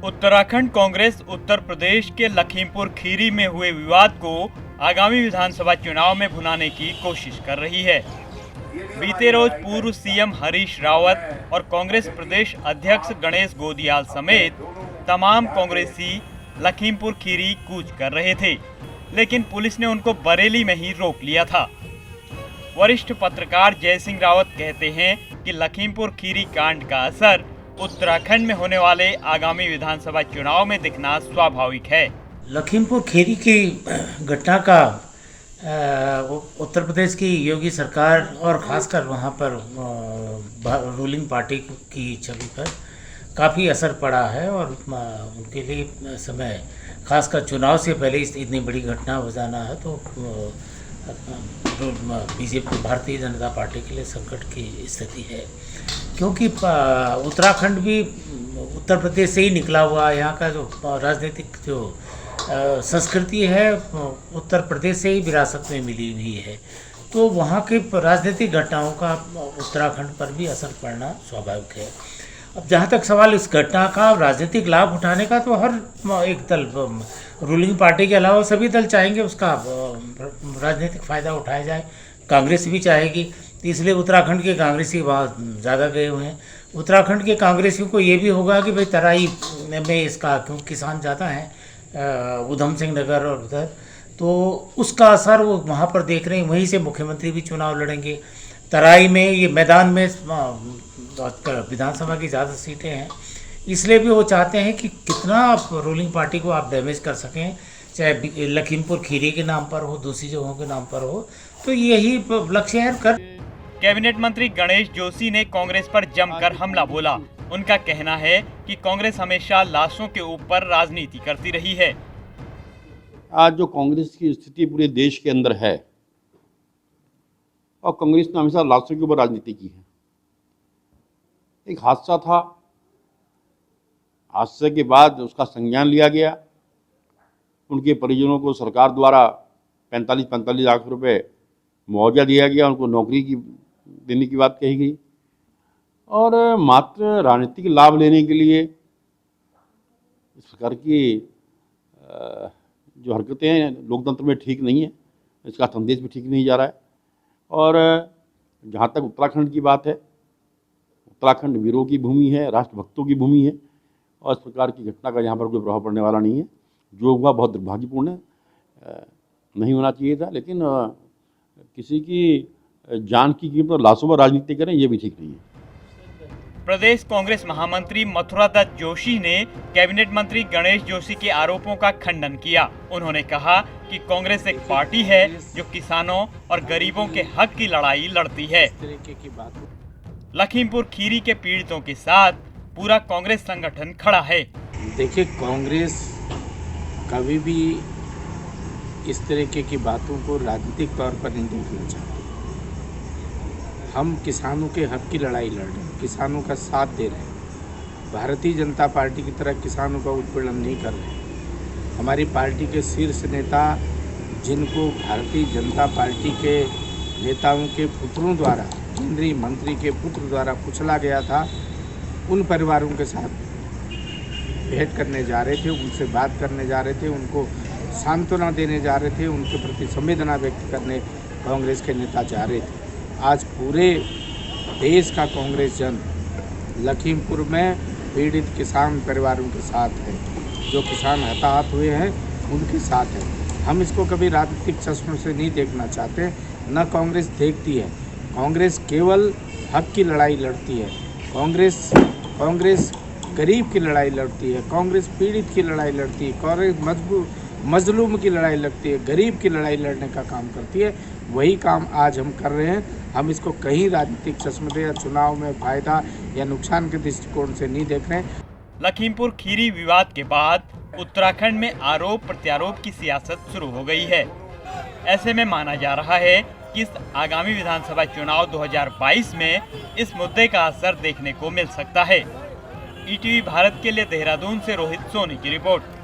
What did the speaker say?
उत्तराखंड कांग्रेस उत्तर प्रदेश के लखीमपुर खीरी में हुए विवाद को आगामी विधानसभा चुनाव में भुनाने की कोशिश कर रही है। बीते रोज पूर्व सीएम हरीश रावत और कांग्रेस प्रदेश अध्यक्ष गणेश गोदियाल समेत तमाम कांग्रेसी लखीमपुर खीरी कूच कर रहे थे, लेकिन पुलिस ने उनको बरेली में ही रोक लिया था। वरिष्ठ पत्रकार जय सिंह रावत कहते हैं कि लखीमपुर खीरी कांड का असर उत्तराखंड में होने वाले आगामी विधानसभा चुनाव में दिखना स्वाभाविक है। लखीमपुर खीरी की घटना का उत्तर प्रदेश की योगी सरकार और ख़ासकर वहाँ पर रूलिंग पार्टी की छवि पर काफ़ी असर पड़ा है और उनके लिए समय खासकर चुनाव से पहले इतनी बड़ी घटना हो जाना है तो बीजेपी भारतीय जनता पार्टी के लिए संकट की स्थिति है, क्योंकि उत्तराखंड भी उत्तर प्रदेश से ही निकला हुआ, यहाँ का जो राजनीतिक जो संस्कृति है उत्तर प्रदेश से ही विरासत में मिली हुई है, तो वहाँ के राजनीतिक घटनाओं का उत्तराखंड पर भी असर पड़ना स्वाभाविक है। अब जहाँ तक सवाल इस घटना का राजनीतिक लाभ उठाने का, तो हर एक दल रूलिंग पार्टी के अलावा सभी दल चाहेंगे उसका राजनीतिक फ़ायदा उठाया जाए। कांग्रेस भी चाहेगी, इसलिए उत्तराखंड के कांग्रेसी बहुत ज़्यादा गए हुए हैं। उत्तराखंड के कांग्रेसियों को ये भी होगा कि भाई तराई में इसका क्योंकि किसान ज़्यादा हैं उधम सिंह नगर और उधर, तो उसका असर वो वहाँ पर देख रहे हैं। वहीं से मुख्यमंत्री भी चुनाव लड़ेंगे। तराई में ये मैदान में विधानसभा की ज़्यादा सीटें हैं, इसलिए भी वो चाहते हैं कि कितना आप रूलिंग पार्टी को आप डैमेज कर सकें, चाहे लखीमपुर खीरी के नाम पर हो, दूसरी जगहों के नाम पर हो, तो यही लक्ष्य है। कैबिनेट मंत्री गणेश जोशी ने कांग्रेस पर जमकर हमला बोला। उनका कहना है कि कांग्रेस हमेशा लाशों के ऊपर राजनीति करती रही है। आज जो कांग्रेस की स्थिति पूरे देश के अंदर है, और कांग्रेस ने हमेशा लाशों के ऊपर राजनीति की है। एक हादसा था, हादसे के बाद उसका संज्ञान लिया गया, उनके परिजनों को सरकार द्वारा 45 लाख रुपए मुआवजा दिया गया, उनको नौकरी की देने की बात कही गई, और मात्र राजनीतिक लाभ लेने के लिए इस प्रकार की जो हरकतें हैं लोकतंत्र में ठीक नहीं है, इसका संदेश भी ठीक नहीं जा रहा है। और जहाँ तक उत्तराखंड की बात है, उत्तराखंड वीरों की भूमि है, राष्ट्रभक्तों की भूमि है, और इस प्रकार की घटना का यहाँ पर कोई प्रभाव पड़ने वाला नहीं है। जो हुआ बहुत दुर्भाग्यपूर्ण है, नहीं होना चाहिए था, लेकिन किसी की जान की कीमत पर लाशों पर राजनीति करें, ये भी ठीक नहीं है। प्रदेश कांग्रेस महामंत्री मथुरा दत्त जोशी ने कैबिनेट मंत्री गणेश जोशी के आरोपों का खंडन किया। उन्होंने कहा कि कांग्रेस एक पार्टी है जो किसानों और गरीबों के हक की लड़ाई लड़ती है। लखीमपुर खीरी के पीड़ितों के साथ पूरा कांग्रेस संगठन खड़ा है। देखिए, कांग्रेस कभी भी इस तरीके की बातों को राजनीतिक तौर पर नहीं देखना चाहती। हम किसानों के हक की लड़ाई लड़ रहे हैं, किसानों का साथ दे रहे हैं। भारतीय जनता पार्टी की तरह किसानों का उत्पीड़न नहीं कर रहे हैं। हमारी पार्टी के शीर्ष नेता, जिनको भारतीय जनता पार्टी के नेताओं के पुत्रों द्वारा, केंद्रीय मंत्री के पुत्र द्वारा कुचला गया था, उन परिवारों के साथ भेंट करने जा रहे थे, उनसे बात करने जा रहे थे, उनको सांत्वना देने जा रहे थे, उनके प्रति संवेदना व्यक्त करने कांग्रेस के नेता जा रहे थे। आज पूरे देश का कांग्रेस जन लखीमपुर में पीड़ित किसान परिवारों के साथ है, जो किसान हताहत हुए हैं उनके साथ है। हम इसको कभी राजनीतिक चश्मों से नहीं देखना चाहते, न कांग्रेस देखती है। कांग्रेस केवल हक की लड़ाई लड़ती है, कांग्रेस गरीब की लड़ाई लड़ती है, कांग्रेस पीड़ित की लड़ाई लड़ती है, कांग्रेस मजलूम की लड़ाई लड़ती है, गरीब की लड़ाई लड़ने का काम करती है। वही काम आज हम कर रहे हैं। हम इसको कहीं राजनीतिक चश्मे या चुनाव में फायदा या नुकसान के दृष्टिकोण से नहीं देख रहे हैं। लखीमपुर खीरी विवाद के बाद उत्तराखंड में आरोप प्रत्यारोप की सियासत शुरू हो गई है। ऐसे में माना जा रहा है कि इस आगामी विधानसभा चुनाव 2022 में इस मुद्दे का असर देखने को मिल सकता है। ईटीवी भारत के लिए देहरादून से रोहित सोनी की रिपोर्ट।